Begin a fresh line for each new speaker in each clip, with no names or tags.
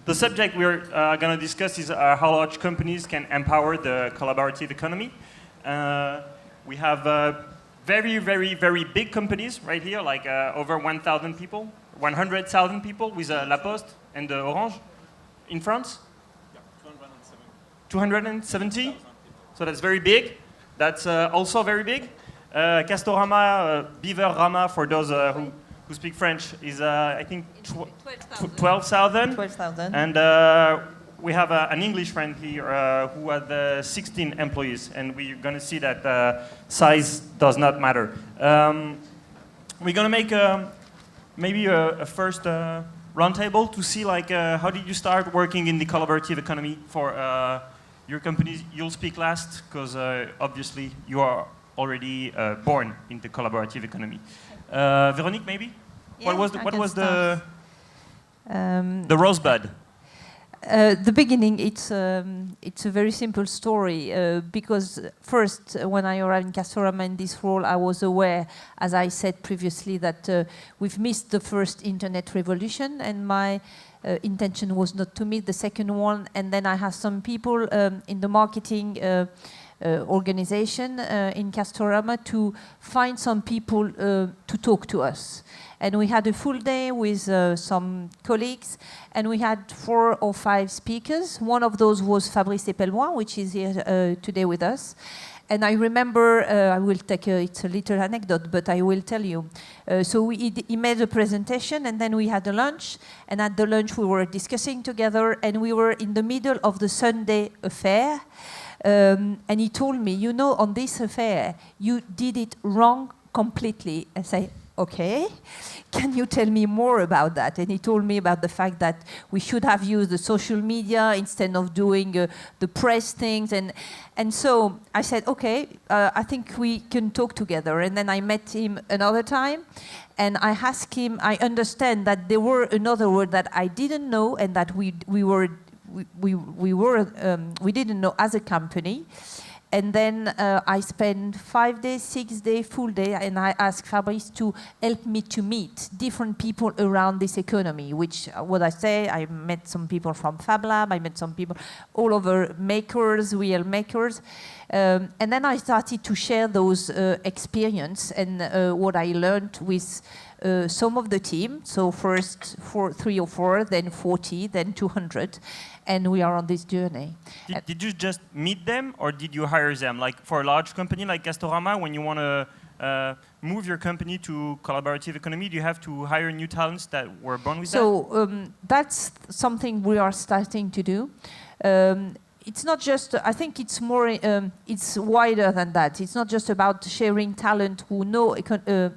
The subject we're going to discuss is how large companies can empower the collaborative economy. We have very, very, very big companies right here, like over 1,000 people, 100,000 people with La Poste and Orange in France.
Yeah, 270.
270? So that's very big. That's also very big. Castorama, Beaver Rama, for those who speak French, is I think 12,000.
12,000.
And we have an English friend here who has 16 employees, and we're going to see that size does not matter. We're going to make maybe a first roundtable to see like how did you start working in the collaborative economy for your companies. You'll speak last because obviously you are already born in the collaborative economy. Véronique, maybe?
Yeah,
what was the rosebud?
The beginning, it's a very simple story because first, when I arrived in Castorama in this role, I was aware, as I said previously, that we've missed the first internet revolution, and my intention was not to miss the second one. And then I have some people in the marketing organization in Castorama to find some people to talk to us. And we had a full day with some colleagues, and we had 4 or 5 speakers. One of those was Fabrice Epelmois, which is here today with us. And I remember, I will take it's a little anecdote, but I will tell you. So he made a presentation, and then we had a lunch. And at the lunch, we were discussing together, and we were in the middle of the Sunday affair. And he told me, you know, on this affair, you did it wrong completely. I say, okay, can you tell me more about that? And he told me about the fact that we should have used the social media instead of doing the press things. And so I said, okay, I think we can talk together. And then I met him another time, and I asked him, I understand that there were another word that I didn't know and that we didn't know as a company. And then I spent 5 days, 6 days, full day, and I asked Fabrice to help me to meet different people around this economy, which, what I say, I met some people from Fab Lab, I met some people all over makers, real makers. And then I started to share those experience and what I learned with some of the team. So first 3 or 4, then 40, then 200. And we are on this journey.
Did you just meet them, or did you hire them? Like for a large company like Castorama, when you want to move your company to collaborative economy, do you have to hire new talents that were born with that?
So that's something we are starting to do. It's not just, I think it's more, it's wider than that. It's not just about sharing talent who know the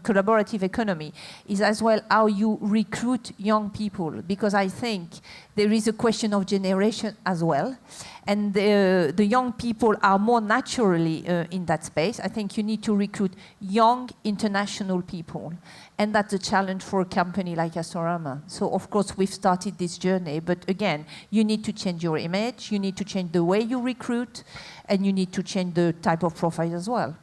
collaborative economy. It's as well how you recruit young people, because I think there is a question of generation as well. And the young people are more naturally in that space. I think you need to recruit young international people. And that's a challenge for a company like Castorama. So of course we've started this journey, but again, you need to change your image, you need to change the way you recruit, and you need to change the type of profile as well.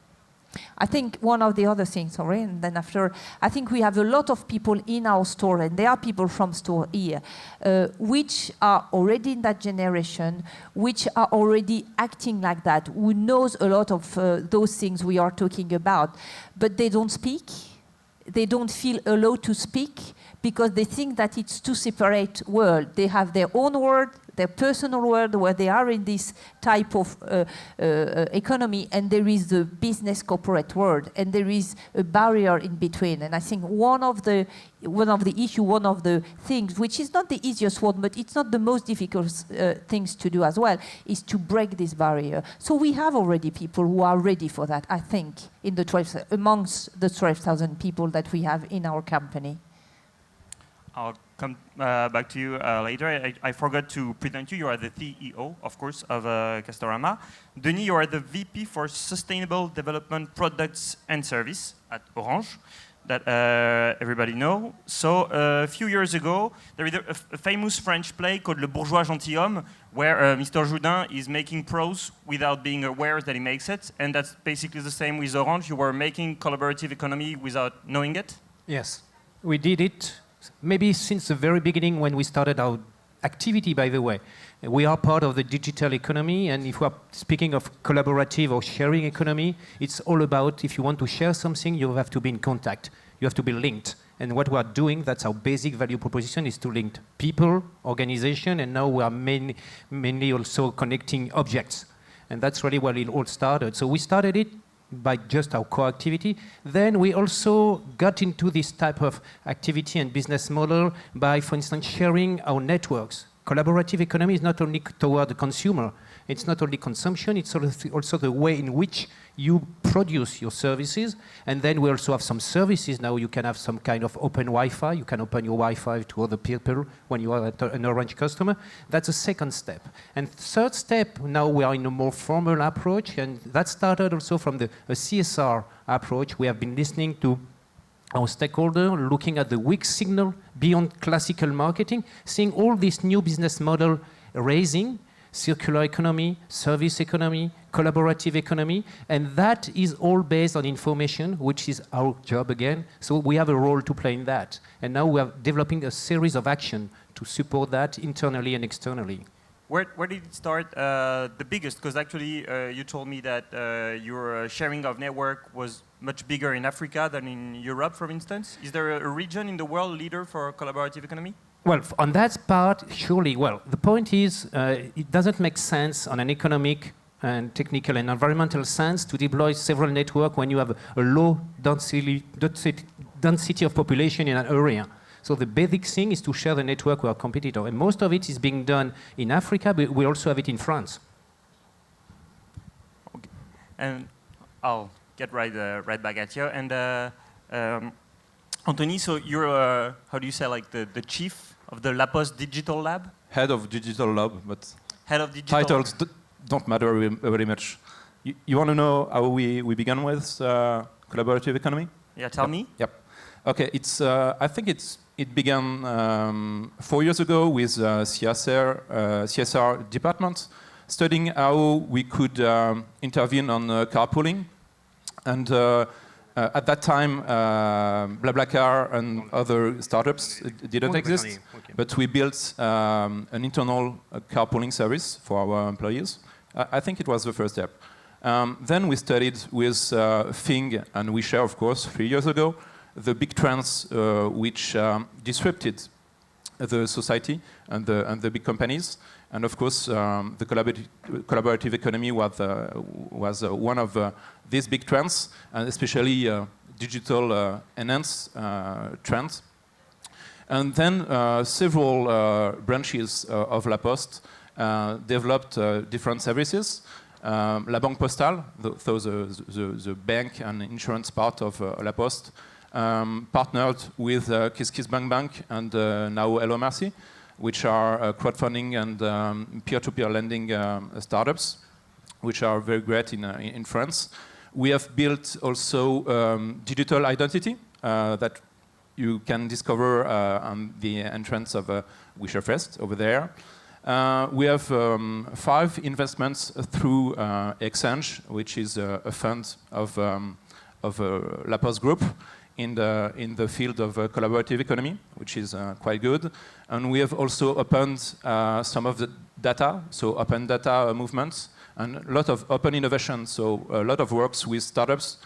I think one of the other things, and then after, I think we have a lot of people in our store, and there are people from store here, which are already in that generation, which are already acting like that, who knows a lot of those things we are talking about, but they don't speak. They don't feel allowed to speak because they think that it's two separate worlds. They have their own world, their personal world, where they are in this type of economy, and there is the business corporate world, and there is a barrier in between. And I think one of the things, which is not the easiest one, but it's not the most difficult things to do as well, is to break this barrier. So we have already people who are ready for that, I think, in the amongst the 12,000 people that we have in our company.
I'll come back to you later. I forgot to present you. You are the CEO, of course, of Castorama. Denis, you are the VP for Sustainable Development Products and Service at Orange, that everybody know. So a few years ago, there is a famous French play called Le Bourgeois Gentilhomme, where Mr. Joudin is making prose without being aware that he makes it. And that's basically the same with Orange. You were making collaborative economy without knowing it?
Yes, we did it
maybe since the very beginning when we started our activity, by the way. We are part of the digital economy, and if we are speaking of collaborative or sharing economy, it's all about if you want to share something, you have to be in contact. You have to be linked. And what we are doing, that's our basic value proposition, is to link people, organization, and now we are mainly also connecting objects. And that's really where it all started. So we started it by just our core activity. Then we also got into this type of activity and business model by, for instance, sharing our networks. Collaborative economy is not only toward the consumer, it's not only consumption, it's also the way in which you produce your services. And then we also have some services now. You can have some kind of open Wi-Fi. You can open your Wi-Fi to other people when you are an Orange customer. That's the second step. And third step, now we are in a more formal approach, and that started also from a CSR approach. We have been listening to our stakeholder, looking at the weak signal beyond classical marketing, seeing all this new business model raising, circular economy, service economy, collaborative economy, and that is all based on information, which is our job again. So we have a role to play in that. And now we are developing a series of action to support that internally and externally.
Where did it start the biggest? Because actually you told me that your sharing of network was much bigger in Africa than in Europe, for instance. Is there a region in the world leader for collaborative economy?
Well, on that part, surely. Well, the point is, it doesn't make sense on an economic and technical and environmental sense to deploy several networks when you have a low density of population in an area. So the basic thing is to share the network with our competitor. And most of it is being done in Africa, but we also have it in France.
Okay. And I'll get right back at you. And Anthony, so you're, how do you say, like the chief of the La Poste Digital Lab?
Head of Digital Lab, but
Head of Digital
titles don't matter very much. You want to know how we began with collaborative economy?
Yeah, tell me.
Yep. Okay, I think it began 4 years ago with CSR department, studying how we could intervene on carpooling. And at that time, BlaBlaCar and other startups didn't exist, okay. But we built an internal carpooling service for our employees. I think it was the first step. Then we studied with Fing and WeShare, of course, 3 years ago, the big trends which disrupted the society and the big companies. And of course, the collaborative economy was one of these big trends, and especially digital enhanced trends. And then several branches of La Poste developed different services. La Banque Postale, the bank and insurance part of La Poste, partnered with KissKissBankBank and now Hello Merci, which are crowdfunding and peer-to-peer lending startups, which are very great in France. We have built also digital identity that you can discover on the entrance of WeShare Fest over there. We have 5 investments through Exchange, which is a fund of La Poste Group in the field of collaborative economy, which is quite good. And we have also opened some of the data, so open data movements, and a lot of open innovation, so a lot of works with startups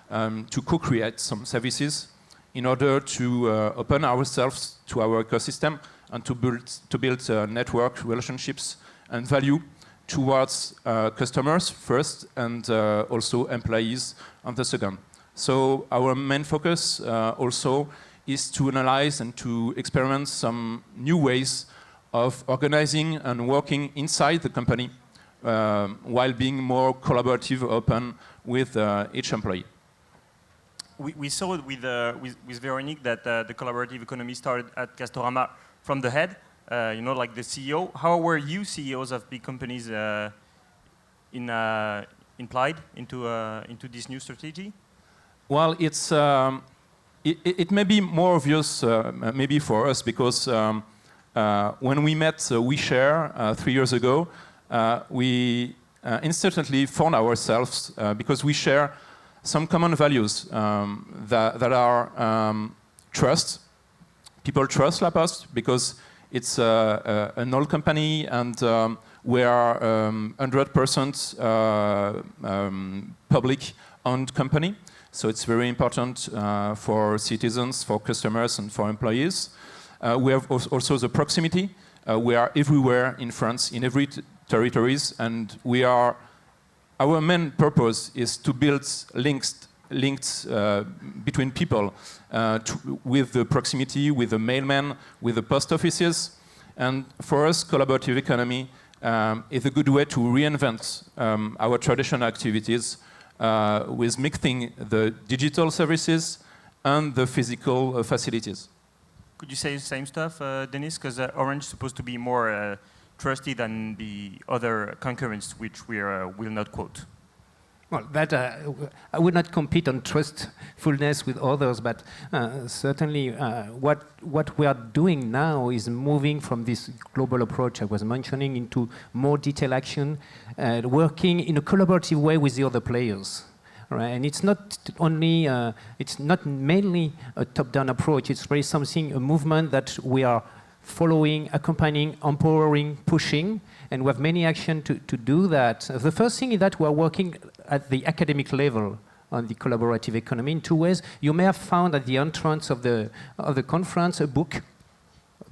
to co-create some services in order to open ourselves to our ecosystem and to build network relationships and value towards customers first and also employees on the second. So our main focus also is to analyze and to experiment some new ways of organizing and working inside the company while being more collaborative, open with each employee.
We saw with Veronique that the collaborative economy started at Castorama from the head, like the CEO. How were you CEOs of big companies implied into this new strategy?
Well, it may be more obvious maybe for us because when we met WeShare 3 years ago, we instantly found ourselves because we share some common values that are trust, people trust La Poste because it's an old company and we are 100% public-owned company. So it's very important for citizens, for customers, and for employees. We have also the proximity. We are everywhere in France, in every territories, and our main purpose is to build links between people with the proximity, with the mailman, with the post offices. And for us, collaborative economy is a good way to reinvent our traditional activities with mixing the digital services and the physical facilities.
Could you say the same stuff, Denis? Because Orange is supposed to be more trusty than the other concurrents, which we will not quote.
Well, that I would not compete on trustfulness with others, but certainly what we are doing now is moving from this global approach I was mentioning into more detailed action, working in a collaborative way with the other players. Right? And it's not only, it's not mainly a top-down approach. It's really something, a movement that we are following, accompanying, empowering, pushing, and we have many actions to do that. The first thing is that we are working at the academic level on the collaborative economy in two ways. You may have found at the entrance of the conference a book,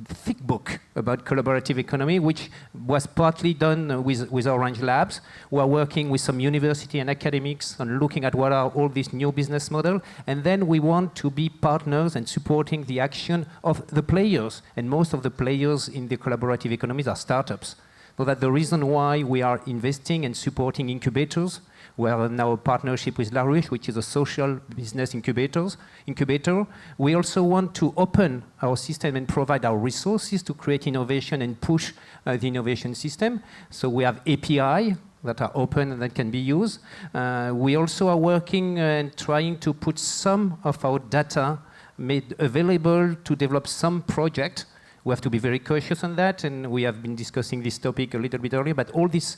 a thick book about collaborative economy, which was partly done with Orange Labs. We are working with some university and academics on looking at what are all these new business models, and then we want to be partners and supporting the action of the players, and most of the players in the collaborative economies are startups. So that's the reason why we are investing and supporting incubators. We have now a partnership with La Ruche, which is a social business incubator. We also want to open our system and provide our resources to create innovation and push the innovation system. So we have API that are open and that can be used. We also are working and trying to put some of our data made available to develop some project. We have to be very cautious on that, and we have been discussing this topic a little bit earlier, but all this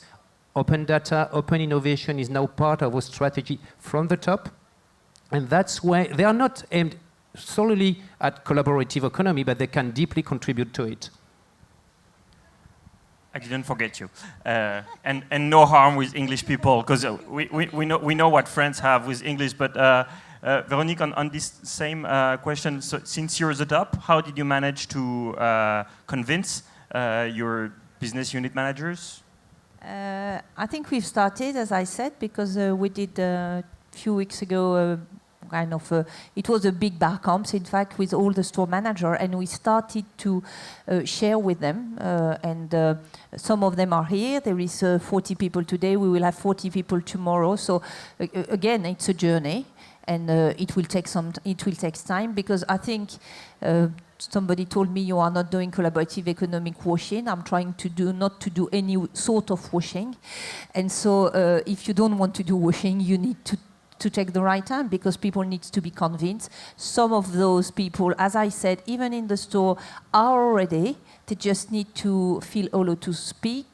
open data, open innovation is now part of our strategy from the top, and that's why they are not aimed solely at collaborative economy, but they can deeply contribute to it.
I didn't forget you. And no harm with English people, because we know what friends have with English, but Véronique, on this same question, so since you're the top, how did you manage to convince your business unit managers?
I think we've started, as I said, because we did a few weeks ago it was a big bar camps, in fact, with all the store managers, and we started to share with them, and some of them are here. There is 40 people today. We will have 40 people tomorrow. So again, it's a journey. And it will take time, because I think somebody told me you are not doing collaborative economic washing. I'm trying to not to do any sort of washing, and so if you don't want to do washing, you need to take the right time, because people need to be convinced. Some of those people, as I said, even in the store, are already. They just need to feel allowed to speak,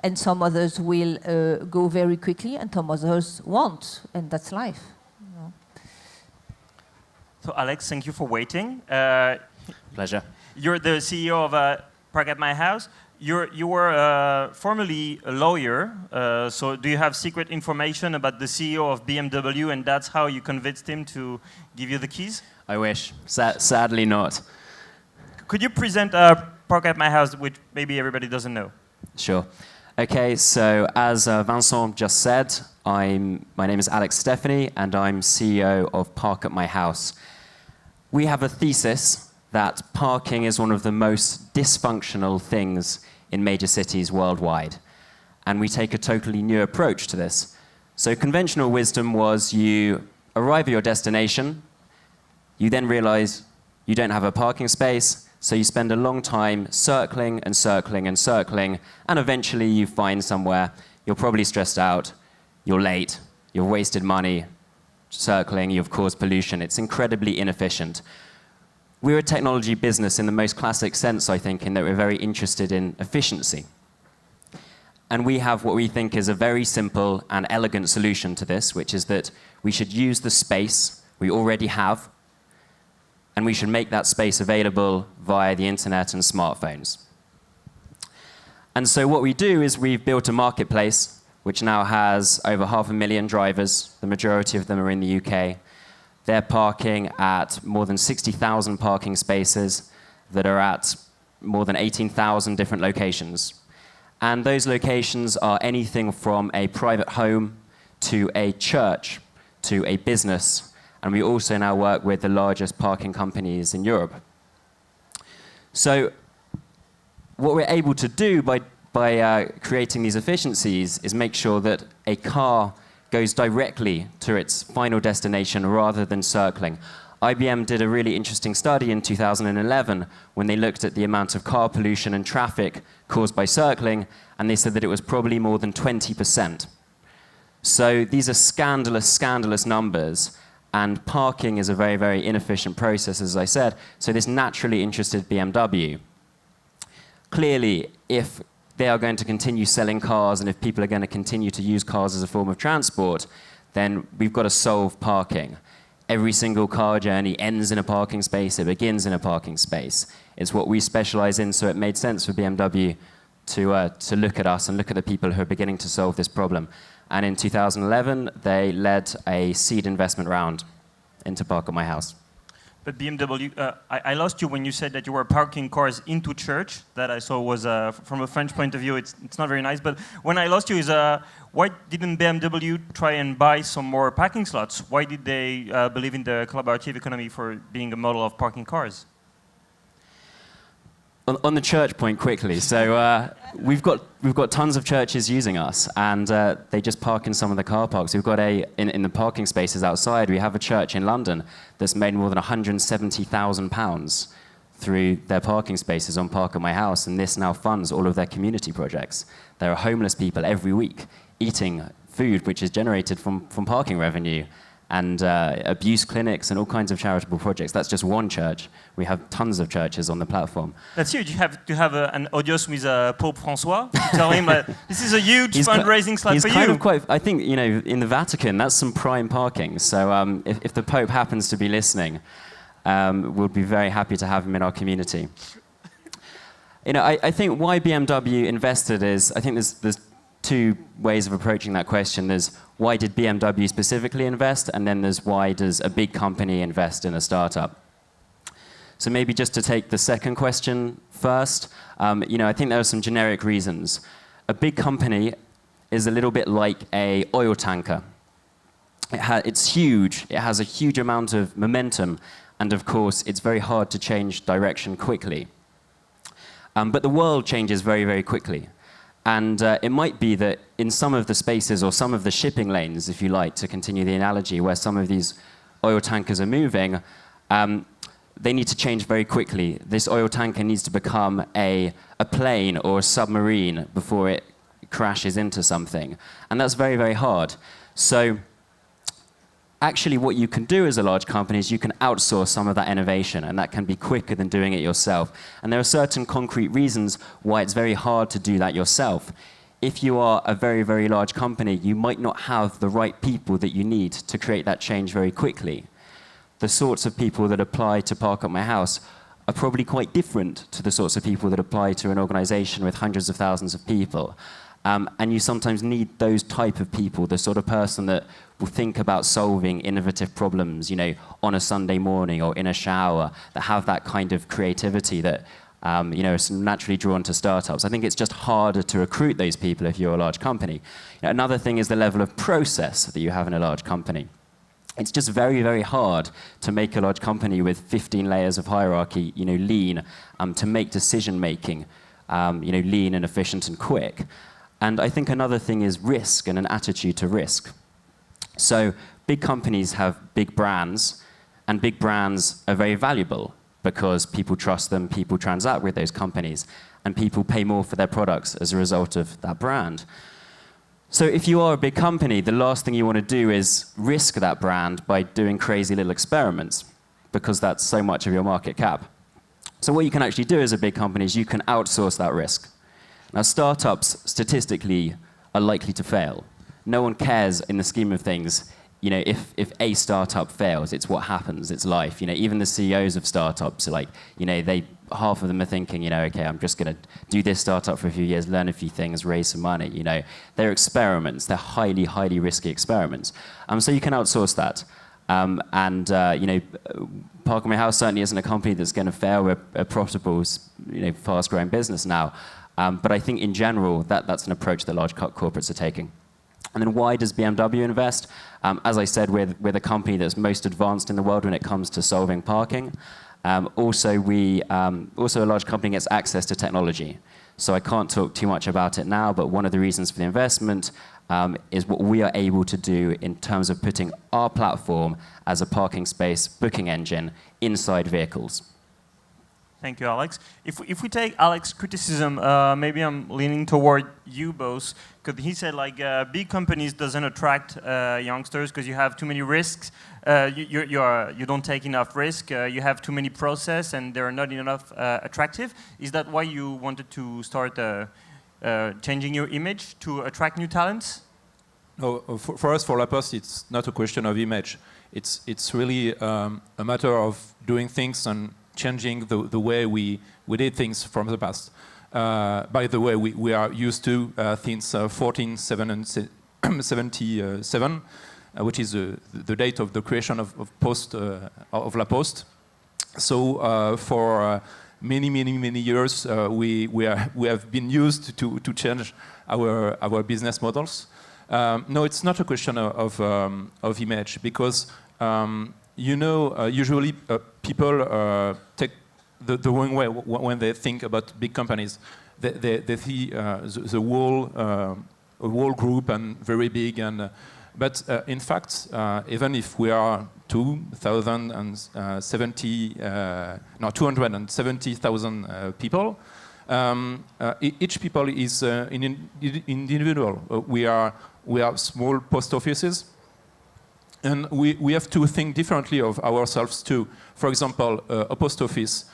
and some others will go very quickly, and some others won't, and that's life.
So Alex, thank you for waiting.
Pleasure.
You're the CEO of Park at My House. You were formerly a lawyer, so do you have secret information about the CEO of BMW, and that's how you convinced him to give you the keys?
I wish. Sadly not.
Could you present Park at My House, which maybe everybody doesn't know?
Sure. Okay, so as Vincent just said, my name is Alex Stephanie, and I'm CEO of Park at My House. We have a thesis that parking is one of the most dysfunctional things in major cities worldwide, and we take a totally new approach to this. So conventional wisdom was you arrive at your destination, you then realize you don't have a parking space, so you spend a long time circling and circling and circling, and eventually you find somewhere. You're probably stressed out, you're late, you've wasted money circling, you've caused pollution. It's incredibly inefficient. We're a technology business in the most classic sense, I think, in that we're very interested in efficiency. And we have what we think is a very simple and elegant solution to this, which is that we should use the space we already have and we should make that space available via the internet and smartphones. And so what we do is we've built a marketplace which now has over 500,000 drivers. The majority of them are in the UK. They're parking at more than 60,000 parking spaces that are at more than 18,000 different locations. And those locations are anything from a private home to a church to a business. And we also now work with the largest parking companies in Europe. So what we're able to do by creating these efficiencies is make sure that a car goes directly to its final destination rather than circling. IBM did a really interesting study in 2011 when they looked at the amount of car pollution and traffic caused by circling, and they said that it was probably more than 20%. So these are scandalous, scandalous numbers, and parking is a very, very inefficient process, as I said, so this naturally interested BMW. Clearly, if they are going to continue selling cars, and if people are going to continue to use cars as a form of transport, then we've got to solve parking. Every single car journey ends in a parking space, it begins in a parking space. It's what we specialize in, so it made sense for BMW to look at us and look at the people who are beginning to solve this problem. And in 2011, they led a seed investment round into Park at My House.
But BMW, I lost you when you said that you were parking cars into church. That I saw was, from a French point of view, it's not very nice. But when I lost you is, why didn't BMW try and buy some more parking slots? Why did they believe in the collaborative economy for being a model of parking cars?
On the church point quickly, so we've got tons of churches using us, and they just park in some of the car parks. We've got in the parking spaces outside, we have a church in London that's made more than £170,000 through their parking spaces on Park at My House, and this now funds all of their community projects. There are homeless people every week eating food which is generated from parking revenue, and abuse clinics and all kinds of charitable projects. That's just one church. We have tons of churches on the platform.
That's huge. You have to have an audience with Pope Francois to tell him this is a huge fundraising slide for you.
He's kind of quite, I think, you know, in the Vatican, that's some prime parking. So if the Pope happens to be listening, we'll be very happy to have him in our community. You know, I think why BMW invested is, I think there's two ways of approaching that question. There's why did BMW specifically invest, and then there's why does a big company invest in a startup. So maybe just to take the second question first, you know, I think there are some generic reasons. A big company is a little bit like an oil tanker. It's huge, it has a huge amount of momentum, and of course it's very hard to change direction quickly. But the world changes very, very quickly. And it might be that in some of the spaces or some of the shipping lanes, if you like, to continue the analogy, where some of these oil tankers are moving, they need to change very quickly. This oil tanker needs to become a plane or a submarine before it crashes into something. And that's very, very hard. So actually what you can do as a large company is you can outsource some of that innovation, and that can be quicker than doing it yourself. And there are certain concrete reasons why it's very hard to do that yourself. If you are a very, very large company, you might not have the right people that you need to create that change very quickly. The sorts of people that apply to Park at My House are probably quite different to the sorts of people that apply to an organization with hundreds of thousands of people. And you sometimes need those type of people, the sort of person that will think about solving innovative problems, you know, on a Sunday morning or in a shower, that have that kind of creativity that, you know, is naturally drawn to startups. I think it's just harder to recruit those people if you're a large company. You know, another thing is the level of process that you have in a large company. It's just very, very hard to make a large company with 15 layers of hierarchy, you know, lean, to make decision-making, you know, lean and efficient and quick. And I think another thing is risk and an attitude to risk. So big companies have big brands, and big brands are very valuable because people trust them, people transact with those companies, and people pay more for their products as a result of that brand. So if you are a big company, the last thing you want to do is risk that brand by doing crazy little experiments, because that's so much of your market cap. So what you can actually do as a big company is you can outsource that risk. Now, startups statistically are likely to fail. No one cares in the scheme of things if a startup fails, it's what happens, it's life. Even the CEOs of startups are like, half of them are thinking, okay, I'm just going to do this startup for a few years, learn a few things, raise some money. They're experiments. They're highly, highly risky experiments. So you can outsource that. Park My House certainly isn't a company that's going to fail. We're a profitable, fast-growing business now. But I think in general, that's an approach that large corporates are taking. And then why does BMW invest? As I said, we're the company that's most advanced in the world when it comes to solving parking. Also, a large company gets access to technology. So I can't talk too much about it now, but one of the reasons for the investment is what we are able to do in terms of putting our platform as a parking space booking engine inside vehicles.
Thank you, Alex. If we take Alex's criticism, maybe I'm leaning toward you both, because he said big companies doesn't attract youngsters because you have too many risks. You don't take enough risk. You have too many process, and they're not enough attractive. Is that why you wanted to start changing your image to attract new talents?
No, for us, for La Poste, it's not a question of image. It's really a matter of doing things and changing the way we did things from the past. By the way, we are used to since 1477, which is the date of the creation of La Poste. So for many years, we have been used to change our business models. No, it's not a question of image, because usually people take the wrong way when they think about big companies. They see the whole group and very big, but in fact, even if we are 270,000 people, each people is an individual. We are small post offices. And we have to think differently of ourselves too. For example, a post office,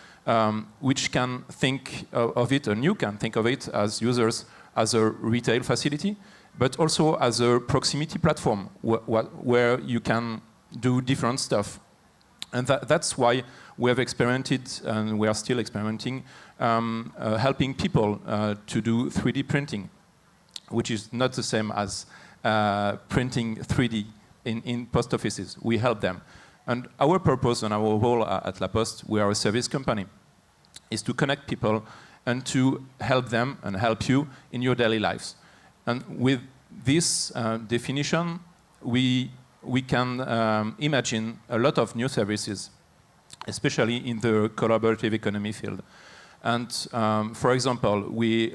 which can think of it, and you can think of it as users, as a retail facility, but also as a proximity platform where you can do different stuff. And that's why we have experimented, and we are still experimenting, helping people to do 3D printing, which is not the same as printing 3D in post offices. We help them. And our purpose and our role at La Poste, we are a service company, is to connect people and to help them and help you in your daily lives. And with this definition, we can imagine a lot of new services, especially in the collaborative economy field. And for example, the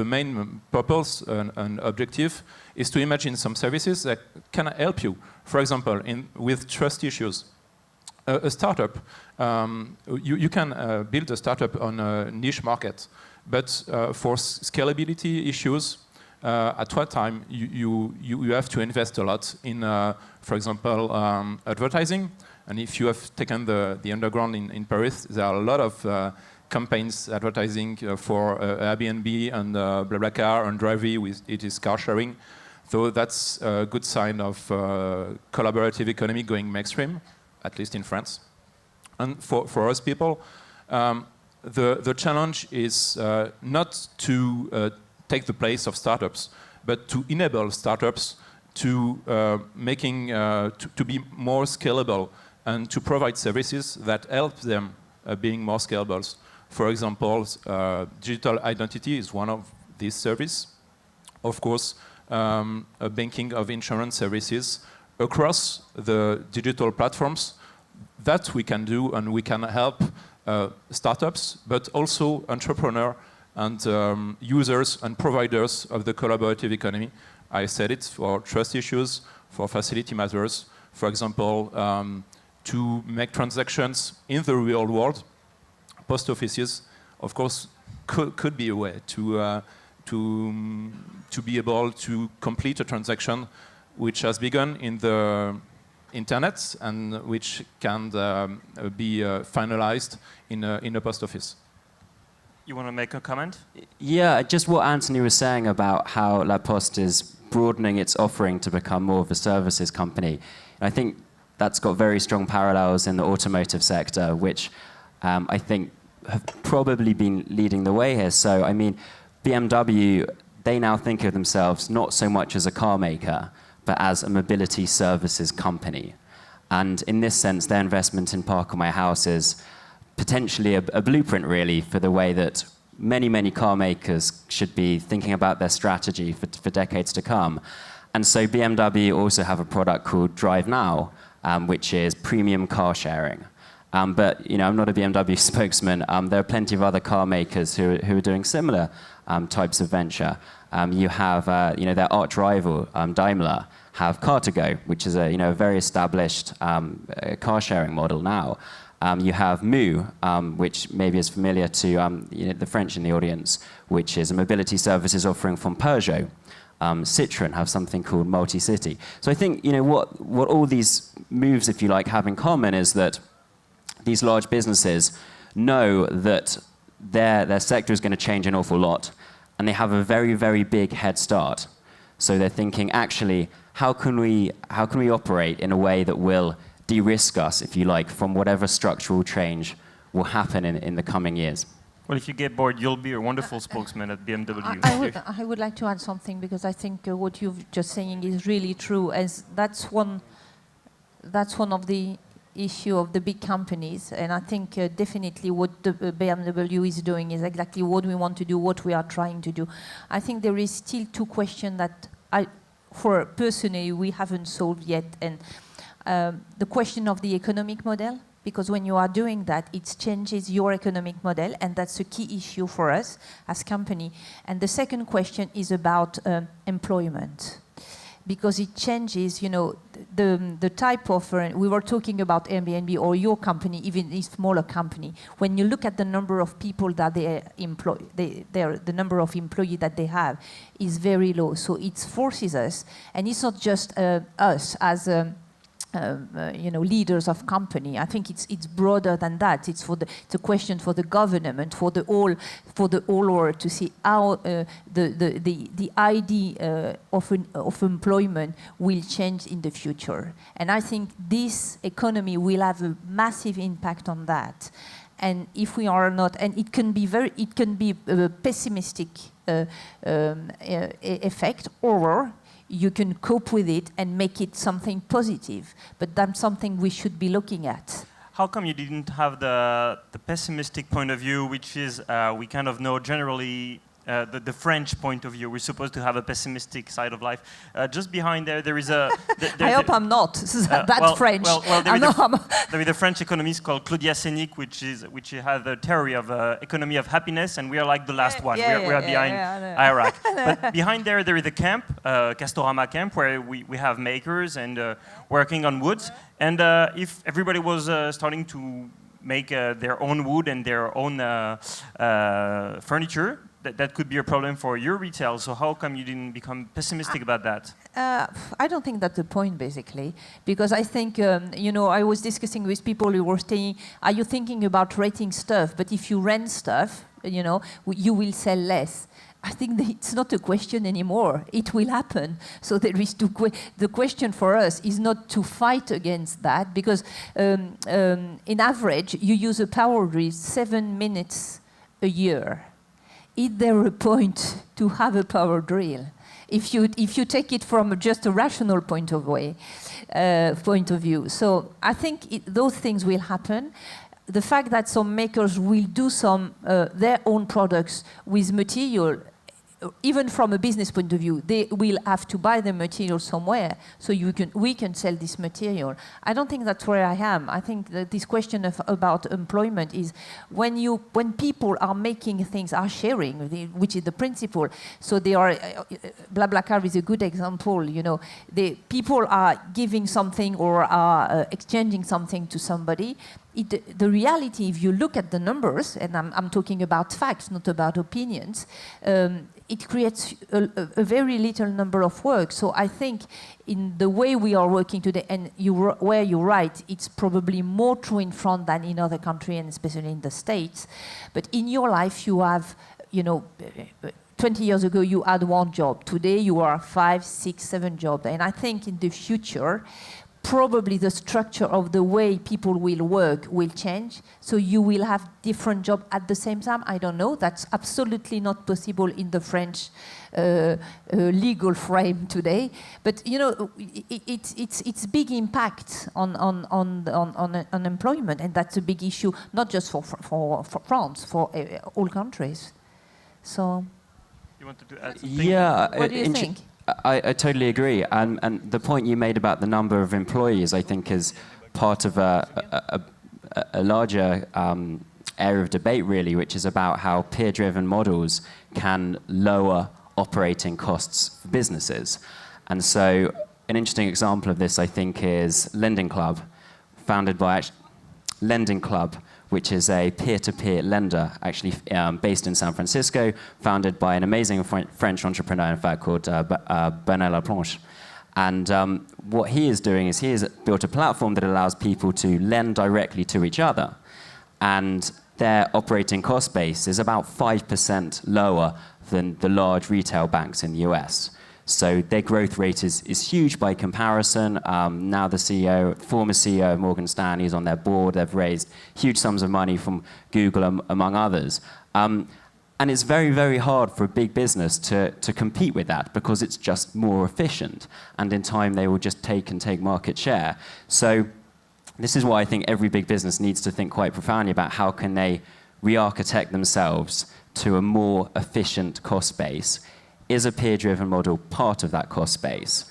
main purpose and objective is to imagine some services that can help you. For example, with trust issues. A startup, you can build a startup on a niche market, but for scalability issues, at what time you have to invest a lot in, for example, advertising. And if you have taken the underground in Paris, there are a lot of campaigns advertising for Airbnb and BlaBlaCar and Drivey, it is car sharing. So that's a good sign of collaborative economy going mainstream, at least in France. And for us people, the challenge is not to take the place of startups, but to enable startups to to be more scalable and to provide services that help them being more scalable. For example, digital identity is one of these services. Of course, a banking of insurance services across the digital platforms that we can do, and we can help startups, but also entrepreneurs and users and providers of the collaborative economy. I said it, for trust issues, for facility matters, for example, to make transactions in the real world. Post offices, of course, could be a way to be able to complete a transaction which has begun in the internet and which can be finalized in a post office.
You want to make a comment?
Yeah, just what Anthony was saying about how La Poste is broadening its offering to become more of a services company. And I think that's got very strong parallels in the automotive sector, which I think have probably been leading the way here. So, I mean, BMW, they now think of themselves not so much as a car maker, but as a mobility services company. And in this sense, their investment in Park on My House is potentially a blueprint, really, for the way that many car makers should be thinking about their strategy for decades to come. And so BMW also have a product called Drive Now, which is premium car sharing. But I'm not a BMW spokesman. There are plenty of other car makers who are doing similar types of venture. You have their arch rival, Daimler, have Car2Go, which is a very established car sharing model now. You have Moo, which maybe is familiar to the French in the audience, which is a mobility services offering from Peugeot. Citroën have something called Multi-City. So I think what all these moves, if you like, have in common is that these large businesses know that their sector is going to change an awful lot, and they have a very big head start. So they're thinking, actually, how can we operate in a way that will de-risk us, if you like, from whatever structural change will happen in the coming years?
Well, if you get bored, you'll be a wonderful spokesman at BMW.
I would like to add something, because I think what you've just saying is really true, as that's one of the issue of the big companies, and I think definitely what the BMW is doing is exactly what we want to do, what we are trying to do. I think there is still two questions that for personally we haven't solved yet, and the question of the economic model, because when you are doing that, it changes your economic model, and that's a key issue for us as company. And the second question is about employment, because it changes, the type of, we were talking about Airbnb or your company, even a smaller company. When you look at the number of people that they employ, the number of employees that they have is very low. So it forces us, and it's not just us as leaders of company. I think it's broader than that. It's a question for the government, for the whole world to see how the idea of employment will change in the future. And I think this economy will have a massive impact on that. And if we are not, and it can be a pessimistic effect, or you can cope with it and make it something positive. But that's something we should be looking at.
How come you didn't have the pessimistic point of view, which is we kind of know generally the French point of view? We're supposed to have a pessimistic side of life. Just behind there is a...
I hope I'm not. That's French.
There is a French economist called Claudia Sénic, which has the theory of economy of happiness, and we are like the last one. We are behind Iraq. But behind there is a camp, Castorama camp, where we have makers and working on woods. And if everybody was starting to make their own wood and their own furniture, that could be a problem for your retail. So how come you didn't become pessimistic about that?
I don't think that's the point, basically, because I think, I was discussing with people who were saying, are you thinking about renting stuff? But if you rent stuff, you will sell less. I think that it's not a question anymore. It will happen. So there is the question for us is not to fight against that, because in average, you use a power grid 7 minutes a year. Is there a point to have a power drill? If you take it from just a rational point of view. So I think those things will happen. The fact that some makers will do some their own products with material, even from a business point of view, they will have to buy the material somewhere, so we can sell this material. I don't think that's where I am. I think that this question about employment is when people are making things, are sharing, which is the principle. So they are, BlaBlaCar is a good example. People are giving something or are exchanging something to somebody. The reality, if you look at the numbers, and I'm talking about facts, not about opinions, it creates a very little number of work. So I think in the way we are working today, and where you're right, it's probably more true in France than in other countries, and especially in the States. But in your life, you have, 20 years ago, you had one job. Today, you are 5, 6, 7 jobs. And I think in the future, probably the structure of the way people will work will change. So you will have different jobs at the same time. I don't know. That's absolutely not possible in the French legal frame today. But you know, it's big impact on unemployment, and that's a big issue, not just for France, for all countries. So.
You wanted to add something?
Yeah.
What do you think?
I totally agree, and the point you made about the number of employees, I think, is part of a larger area of debate, really, which is about how peer-driven models can lower operating costs for businesses. And so, an interesting example of this, I think, is Lending Club, founded by Lending Club, which is a peer-to-peer lender, actually based in San Francisco, founded by an amazing French entrepreneur, in fact, called Bernard Laplanche. And what he is doing is he has built a platform that allows people to lend directly to each other. And their operating cost base is about 5% lower than the large retail banks in the US. So their growth rate is huge by comparison. Now the former CEO of Morgan Stanley is on their board. They've raised huge sums of money from Google, among others. And it's very, very hard for a big business to compete with that because it's just more efficient. And in time, they will just take market share. So this is why I think every big business needs to think quite profoundly about how can they re-architect themselves to a more efficient cost base. Is a peer-driven model part of that cost base?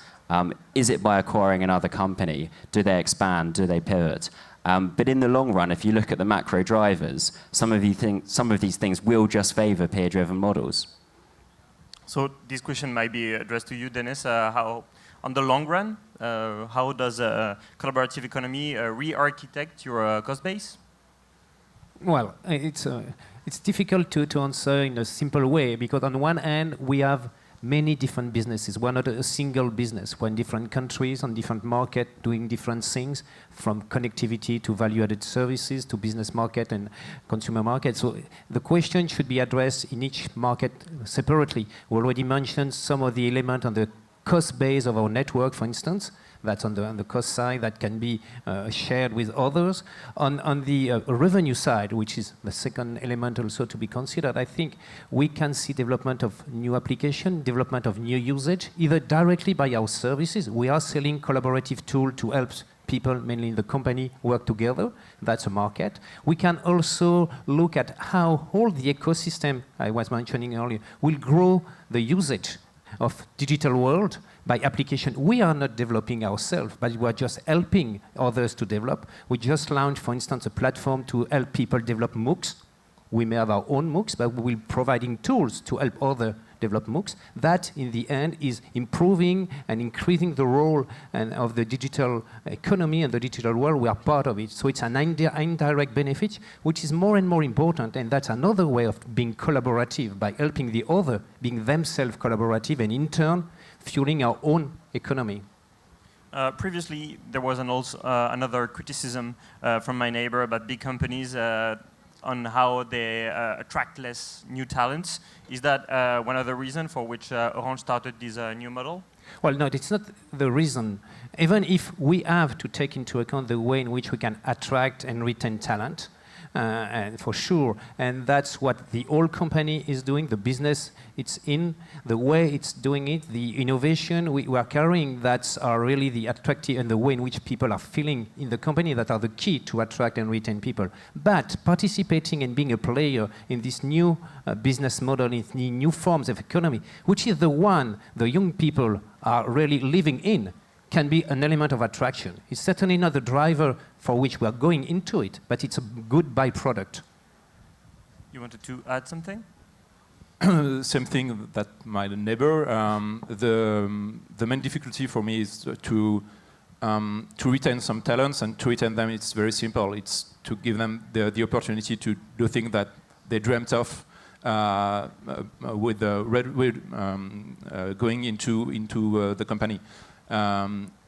Is it by acquiring another company? Do they expand? Do they pivot? But in the long run, if you look at the macro drivers, some of these things will just favor peer-driven models.
So this question might be addressed to you, Dennis. How, on the long run, how does a collaborative economy re-architect your cost base?
Well, it's difficult to answer in a simple way because on one hand we have many different businesses. We're not a single business. We're in different countries, on different markets, doing different things, from connectivity to value-added services to business market and consumer market. So the question should be addressed in each market separately. We already mentioned some of the elements on the cost base of our network, for instance. That's on the cost side that can be shared with others. On the revenue side, which is the second element also to be considered, I think we can see development of new application, development of new usage, either directly by our services. We are selling collaborative tool to help people, mainly in the company, work together. That's a market. We can also look at how all the ecosystem I was mentioning earlier will grow the usage of digital world by application. We are not developing ourselves, but we are just helping others to develop. We just launched, for instance, a platform to help people develop MOOCs. We may have our own MOOCs, but we will be providing tools to help others develop MOOCs. That, in the end, is improving and increasing the role of the digital economy and the digital world. We are part of it. So it's an indirect benefit, which is more and more important. And that's another way of being collaborative, by helping the other, being themselves collaborative, and in turn, fueling our own economy.
Previously, there was another criticism from my neighbor about big companies on how they attract less new talents. Is that one of the reasons for which Orange started this new model?
Well, no, it's not the reason. Even if we have to take into account the way in which we can attract and retain talent, and for sure, and that's what the whole company is doing, the business it's in, the way it's doing it, the innovation we are carrying, that's are really the attractive and the way in which people are feeling in the company that are the key to attract and retain people. But participating and being a player in this new business model, in the new forms of economy, which is the one the young people are really living in, can be an element of attraction. It's certainly not the driver for which we are going into it, but it's a good byproduct.
You wanted to add something?
Same thing that my neighbor. The main difficulty for me is to retain some talents, and to retain them, it's very simple. It's to give them the opportunity to do things that they dreamt of with going into the company.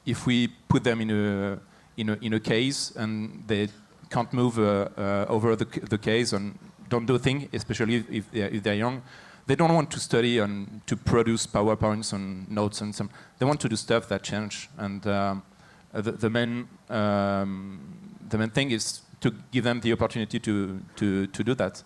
If we put them in a case and they can't move over the case and don't do things, especially if they're young, they don't want to study and to produce PowerPoints and notes and some. They want to do stuff that change. And the main thing is to give them the opportunity to do that.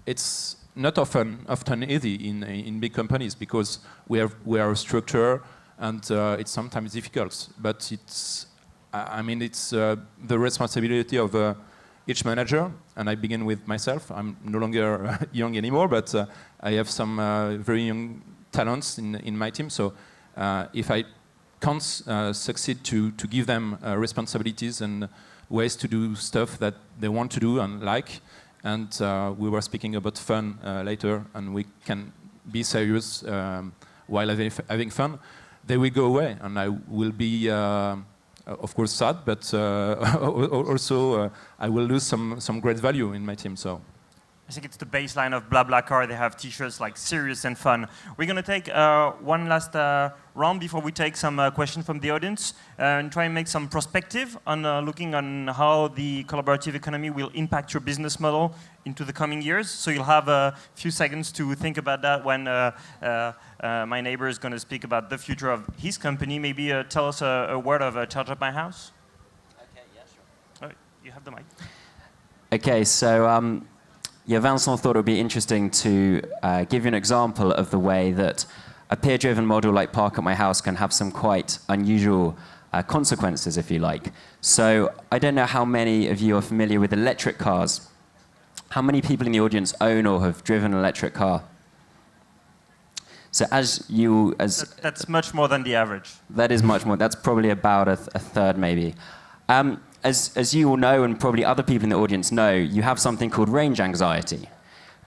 It's not often easy in big companies because we are a structure and it's sometimes difficult. But it's the responsibility of each manager, and I begin with myself. I'm no longer young anymore, but I have some very young talents in my team. So if I can't succeed to give them responsibilities and ways to do stuff that they want to do and like, and we were speaking about fun later, and we can be serious while having fun, they will go away, and I will be of course sad, but also I will lose some great value in my team. So
I think it's the baseline of BlaBlaCar. They have T-shirts like serious and fun. We're going to take one last round before we take some questions from the audience and try and make some perspective on looking on how the collaborative economy will impact your business model into the coming years. So you'll have a few seconds to think about that when my neighbor is going to speak about the future of his company. Maybe tell us a word of Charge Up My House.
Okay, yeah, sure.
You have the mic.
Okay, so yeah, Vincent thought it would be interesting to give you an example of the way that a peer-driven model like Park at My House can have some quite unusual consequences, if you like. So I don't know how many of you are familiar with electric cars. How many people in the audience own or have driven an electric car? So
that's much more than the average.
That is much more. That's probably about a third, maybe. As you all know, and probably other people in the audience know, you have something called range anxiety.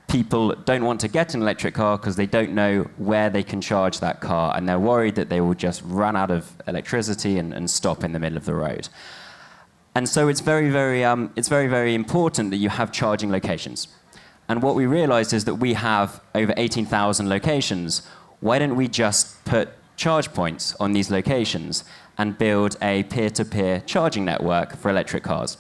People don't want to get an electric car because they don't know where they can charge that car, and they're worried that they will just run out of electricity and stop in the middle of the road. And so it's very, very important that you have charging locations. And what we realized is that we have over 18,000 locations. Why don't we just put charge points on these locations and build a peer-to-peer charging network for electric cars?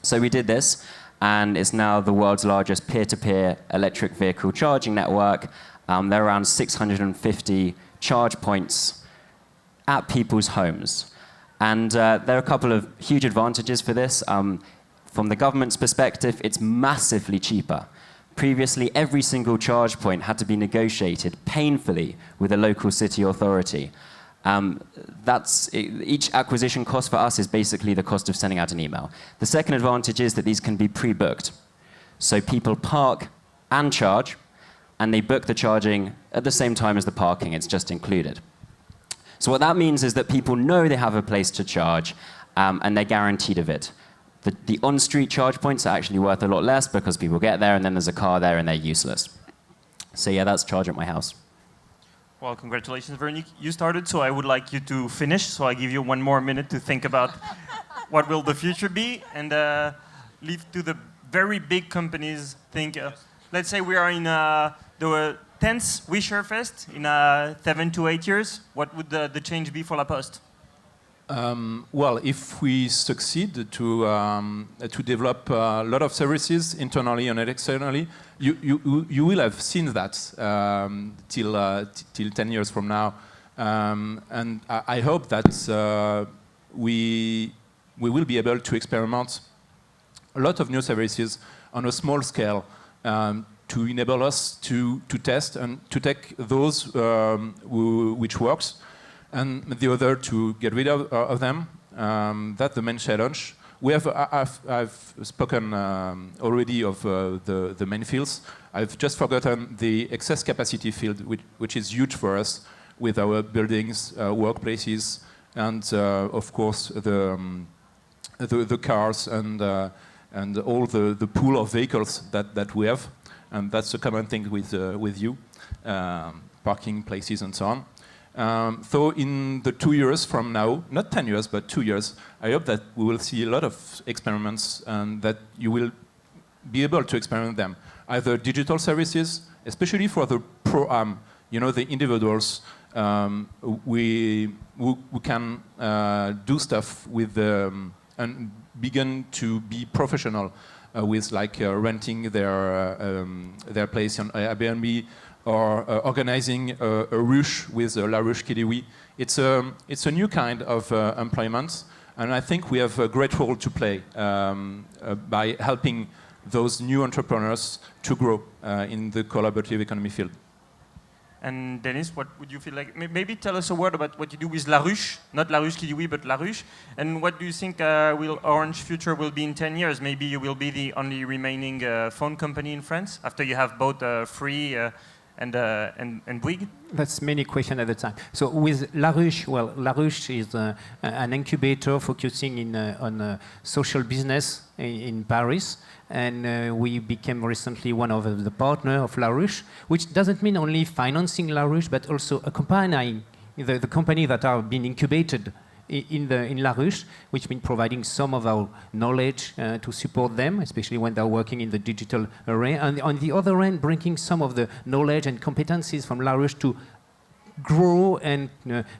So we did this, and it's now the world's largest peer-to-peer electric vehicle charging network. There are around 650 charge points at people's homes. And there are a couple of huge advantages for this. From the government's perspective, it's massively cheaper. Previously, every single charge point had to be negotiated painfully with a local city authority. Each acquisition cost for us is basically the cost of sending out an email. The second advantage is that these can be pre-booked. So people park and charge, and they book the charging at the same time as the parking. It's just included. So what that means is that people know they have a place to charge, and they're guaranteed of it. The on-street charge points are actually worth a lot less because people get there, and then there's a car there, and they're useless. So yeah, that's Charge at My House.
Well, congratulations, Veronique. You started, so I would like you to finish. So I give you 1 more minute to think about what will the future be, and leave to the very big companies think. Let's say we are in the 10th Wisher Fest in 7 to 8 years. What would the change be for La Poste?
Well, if we succeed to develop a lot of services internally and externally, you will have seen that till 10 years from now, and I hope that we will be able to experiment a lot of new services on a small scale to enable us to test and to take those which works, and the other to get rid of them. That's the main challenge. I've spoken already of the main fields. I've just forgotten the excess capacity field, which is huge for us with our buildings, workplaces, and of course the cars and all the pool of vehicles that we have. And that's a common thing with you, parking places and so on. So in the 2 years from now, not 10 years, but 2 years, I hope that we will see a lot of experiments and that you will be able to experiment them. Either digital services, especially for the pro-am, the individuals, we can do stuff with and begin to be professional with like renting their place on Airbnb or organizing a ruche with La Ruche Kidiwi. It's a new kind of employment, and I think we have a great role to play by helping those new entrepreneurs to grow in the collaborative economy field.
And Dennis, what would you feel like? Maybe tell us a word about what you do with La Ruche, not La Ruche Kidiwi, but La Ruche. And what do you think will Orange future will be in 10 years? Maybe you will be the only remaining phone company in France after you have both Free and Bouygues?
That's many questions at a time. So with La Ruche, well, La Ruche is an incubator focusing on social business in Paris. And we became recently one of the partners of La Ruche, which doesn't mean only financing La Ruche, but also accompanying the company that are being incubated in La Ruche, which means providing some of our knowledge to support them, especially when they're working in the digital arena. And on the other end, bringing some of the knowledge and competencies from La Ruche to grow and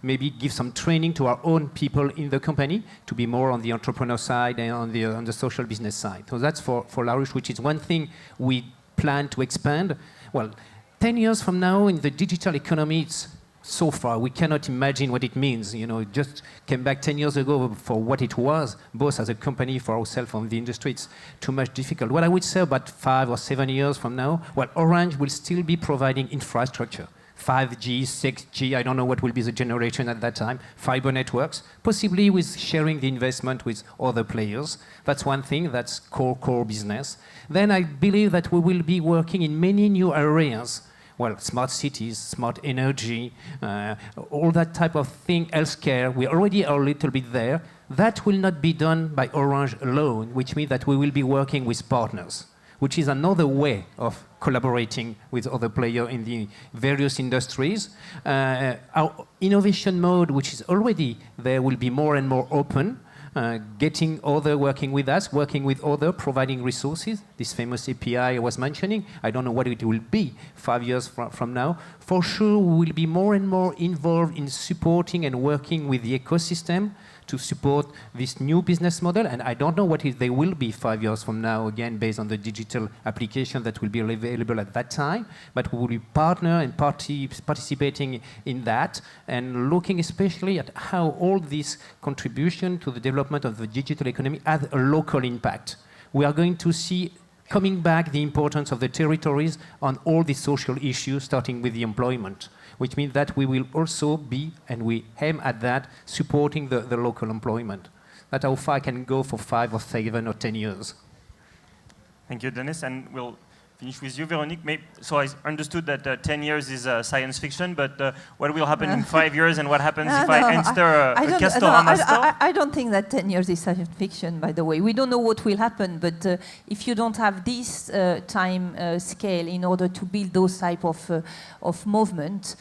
maybe give some training to our own people in the company to be more on the entrepreneur side and on the social business side. So that's for La Ruche, which is one thing we plan to expand. Well, 10 years from now in the digital economy, it's so far. We cannot imagine what it means. You know, it just came back 10 years ago for what it was, both as a company for ourselves and the industry. It's too much difficult. What I would say about 5 or 7 years from now, well, Orange will still be providing infrastructure. 5G, 6G, I don't know what will be the generation at that time, fiber networks, possibly with sharing the investment with other players. That's one thing, that's core business. Then I believe that we will be working in many new areas. Well, smart cities, smart energy, all that type of thing, healthcare, we already are a little bit there. That will not be done by Orange alone, which means that we will be working with partners, which is another way of collaborating with other players in the various industries. Our innovation mode, which is already there, will be more and more open, getting other working with us, working with other, providing resources. This famous API I was mentioning, I don't know what it will be 5 years from now. For sure, we will be more and more involved in supporting and working with the ecosystem to support this new business model, and I don't know what they will be 5 years from now, again, based on the digital application that will be available at that time, but we will be partner and participating in that, and looking especially at how all this contribution to the development of the digital economy has a local impact. We are going to see coming back the importance of the territories on all the social issues, starting with the employment, which means that we will also be, and we aim at that, supporting the local employment. That's how far I can go for 5 or 7 or 10 years.
Thank you, Dennis, and we'll finish with you, Véronique. So I understood that 10 years is science fiction, but what will happen in 5 years, and what happens if I enter a Castorama store?
I don't think that 10 years is science fiction, by the way. We don't know what will happen, but if you don't have this time scale in order to build those type of movement,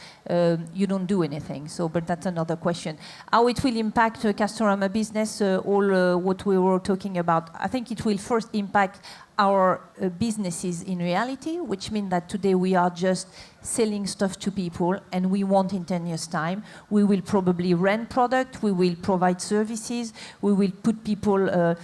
you don't do anything. So, but that's another question. How it will impact Castorama business, all what we were talking about, I think it will first impact our businesses in reality, which means that today we are just selling stuff to people, and we want in 10 years' time, we will probably rent product, we will provide services, we will put people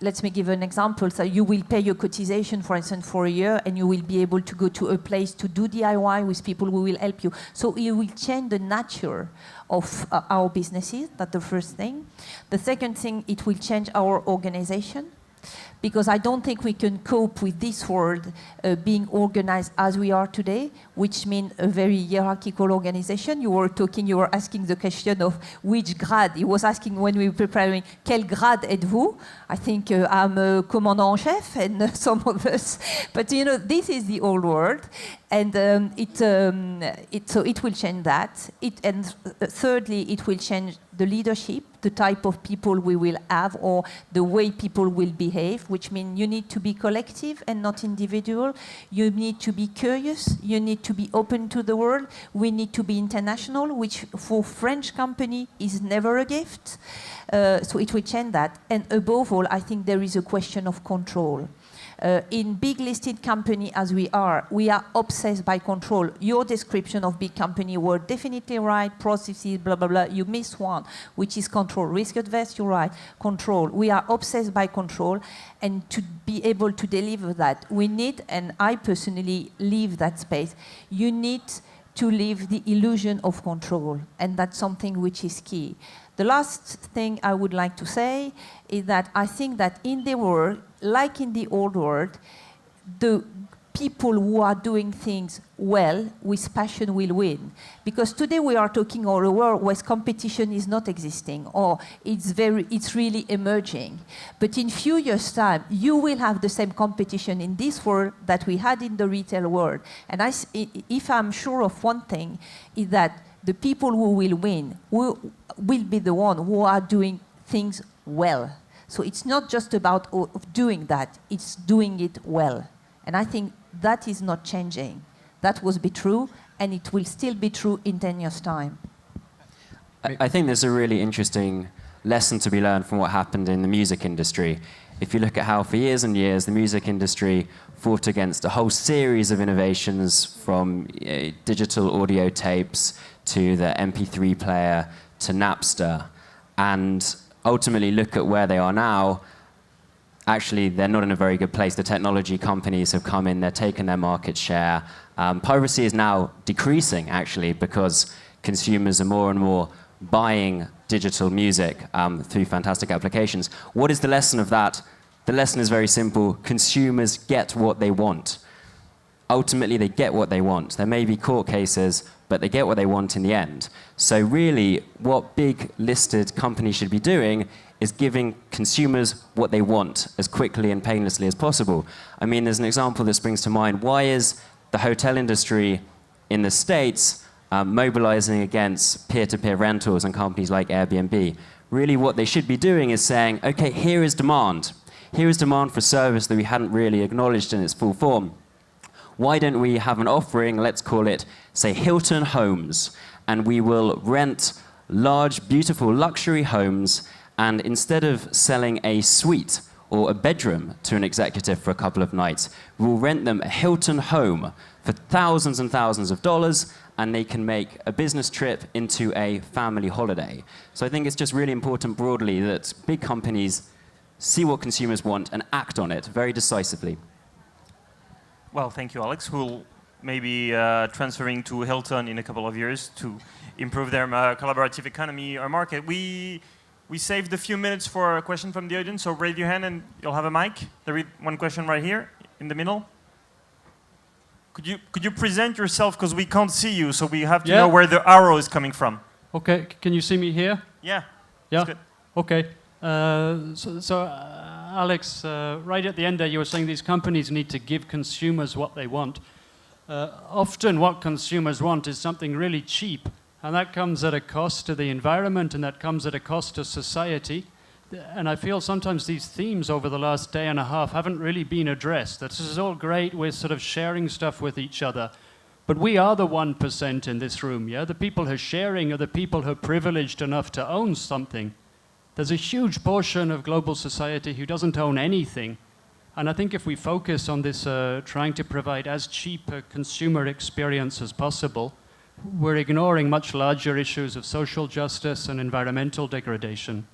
let me give an example. So you will pay your cotisation, for instance, for a year, and you will be able to go to a place to do DIY with people who will help you. So it will change the nature of our businesses. That's the first thing. The second thing, it will change our organization, because I don't think we can cope with this world being organized as we are today, which means a very hierarchical organization. You were asking the question of which grade. He was asking when we were preparing, quel grade êtes-vous? I think I'm a commandant en chef and some of us. But you know, this is the old world, and so it will change that. Thirdly, it will change the leadership, the type of people we will have, or the way people will behave, which means you need to be collective and not individual. You need to be curious. You need to be open to the world. We need to be international, which for French company is never a gift. So it will change that. And above all, I think there is a question of control. In big listed company as we are obsessed by control. Your description of big company were definitely right, processes, blah, blah, blah. You missed one, which is control. Risk adverse, you're right, control. We are obsessed by control, and to be able to deliver that, we need, and I personally leave that space, you need to leave the illusion of control, and that's something which is key. The last thing I would like to say is that I think that in the world, like in the old world, the people who are doing things well with passion will win. Because today we are talking all a world where competition is not existing, or it's really emerging. But in few years' time, you will have the same competition in this world that we had in the retail world. And if I'm sure of one thing, is that the people who will win will be the one who are doing things well. So it's not just about doing that, it's doing it well. And I think that is not changing. That will be true, and it will still be true in 10 years' time.
I think there's a really interesting lesson to be learned from what happened in the music industry. If you look at how for years and years the music industry fought against a whole series of innovations, from digital audio tapes to the MP3 player to Napster, and ultimately look at where they are now, actually they're not in a very good place. The technology companies have come in, they're taking their market share. Piracy is now decreasing, actually, because consumers are more and more buying digital music through fantastic applications. What is the lesson of that? The lesson is very simple. Consumers get what they want. Ultimately, they get what they want. There may be court cases, but they get what they want in the end. So really, what big listed companies should be doing is giving consumers what they want as quickly and painlessly as possible. I mean, there's an example that springs to mind. Why is the hotel industry in the States mobilizing against peer-to-peer rentals and companies like Airbnb? Really, what they should be doing is saying, okay, here is demand. Here is demand for a service that we hadn't really acknowledged in its full form. Why don't we have an offering, let's call it, say, Hilton Homes, and we will rent large, beautiful luxury homes, and instead of selling a suite or a bedroom to an executive for a couple of nights, we'll rent them a Hilton home for thousands and thousands of dollars, and they can make a business trip into a family holiday. So I think it's just really important broadly that big companies see what consumers want and act on it very decisively.
Well, thank you, Alex, who will maybe transferring to Hilton in a couple of years to improve their collaborative economy or market. We saved a few minutes for a question from the audience, so raise your hand and you'll have a mic. There is one question right here in the middle. Could you present yourself, because we can't see you, so we have to know where the arrow is coming from.
Okay, can you see me here?
Yeah.
Yeah.
That's good.
Okay. Alex, right at the end there, you were saying these companies need to give consumers what they want. Often, what consumers want is something really cheap, and that comes at a cost to the environment, and that comes at a cost to society. And I feel sometimes these themes over the last day and a half haven't really been addressed. This is all great, we're sort of sharing stuff with each other, but we are the 1% in this room, yeah? The people who are sharing are the people who are privileged enough to own something. There's a huge portion of global society who doesn't own anything. And I think if we focus on this trying to provide as cheap a consumer experience as possible, we're ignoring much larger issues of social justice and environmental degradation.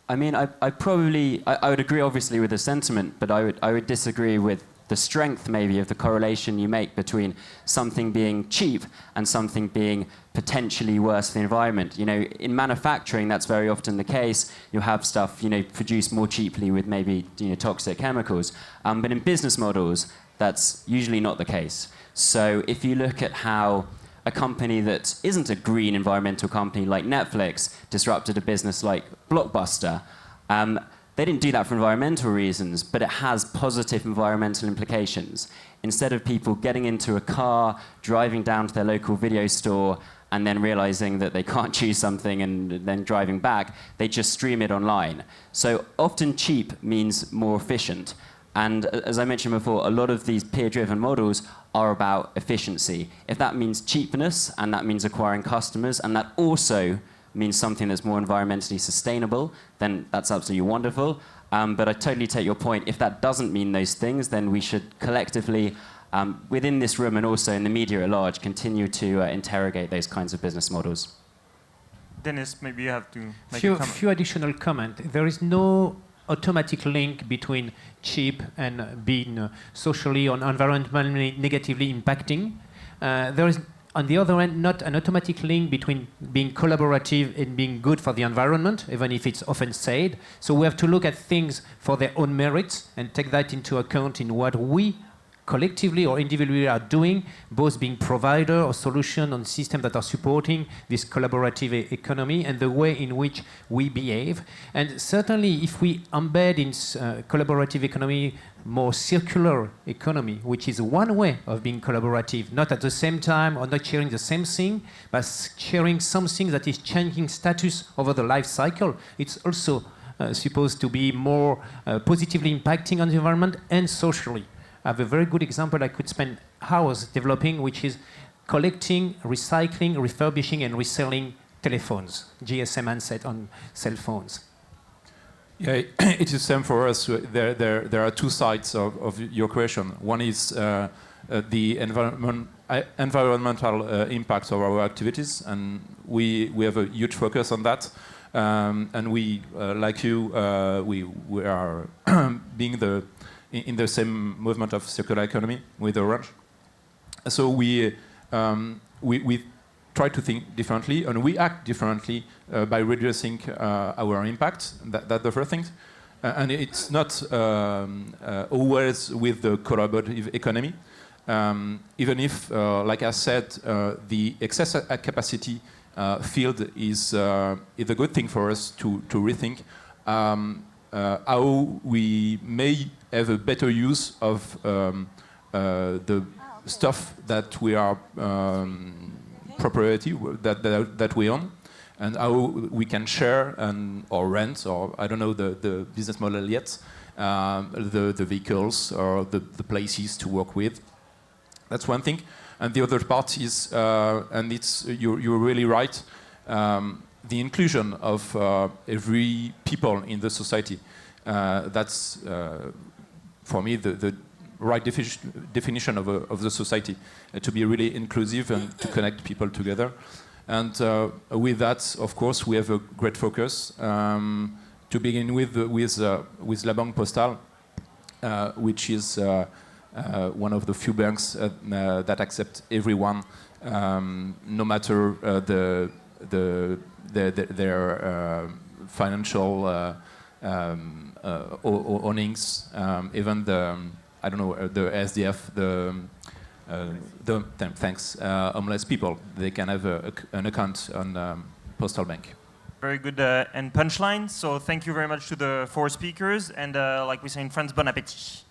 I mean, I would agree obviously with the sentiment, but I would disagree with the strength maybe of the correlation you make between something being cheap and something being potentially worse for the environment. You know, in manufacturing, that's very often the case. You have stuff, you know, produced more cheaply with maybe, you know, toxic chemicals. But in business models, that's usually not the case. So if you look at how a company that isn't a green environmental company like Netflix disrupted a business like Blockbuster, they didn't do that for environmental reasons, but it has positive environmental implications. Instead of people getting into a car, driving down to their local video store, and then realizing that they can't choose something and then driving back, they just stream it online. So often cheap means more efficient. And as I mentioned before, a lot of these peer-driven models are about efficiency. If that means cheapness, and that means acquiring customers, and that also means something that's more environmentally sustainable, then that's absolutely wonderful. But I totally take your point. If that doesn't mean those things, then we should collectively, within this room and also in the media at large, continue to interrogate those kinds of business models.
Dennis, maybe you have to make a comment.
Few additional comment. There is no automatic link between cheap and being socially or environmentally negatively impacting. There is, on the other hand, not an automatic link between being collaborative and being good for the environment, even if it's often said. So we have to look at things for their own merits and take that into account in what we collectively or individually are doing, both being provider or solution on systems that are supporting this collaborative economy and the way in which we behave. And certainly if we embed in collaborative economy more circular economy, which is one way of being collaborative, not at the same time or not sharing the same thing, but sharing something that is changing status over the life cycle, it's also supposed to be more positively impacting on the environment and socially. I have a very good example I could spend hours developing, which is collecting, recycling, refurbishing, and reselling telephones, GSM handset on cell phones.
Yeah, it is the same for us. There are two sides of your question. One is the environmental impact of our activities, and we have a huge focus on that. And we, like you, we are being in the same movement of circular economy with Orange. So we try to think differently and we act differently by reducing our impact. That's the first thing. And it's not always with the collaborative economy. Even if, like I said, the excess capacity field is a good thing for us to rethink how we may have a better use of the stuff that we are propriety that we own, and how we can share or rent, or I don't know the business model yet, the vehicles or the places to work with. That's one thing. And the other part is, and you're really right, the inclusion of every people in the society. That's, for me, the right definition of the society, to be really inclusive and to connect people together. And with that, of course, we have a great focus. To begin with La Banque Postale, which is one of the few banks that accept everyone, no matter their financial earnings, even the SDF, homeless people, they can have an account on Postal Bank.
Very good and punchline. So thank you very much to the four speakers, and like we say in France, bon appétit.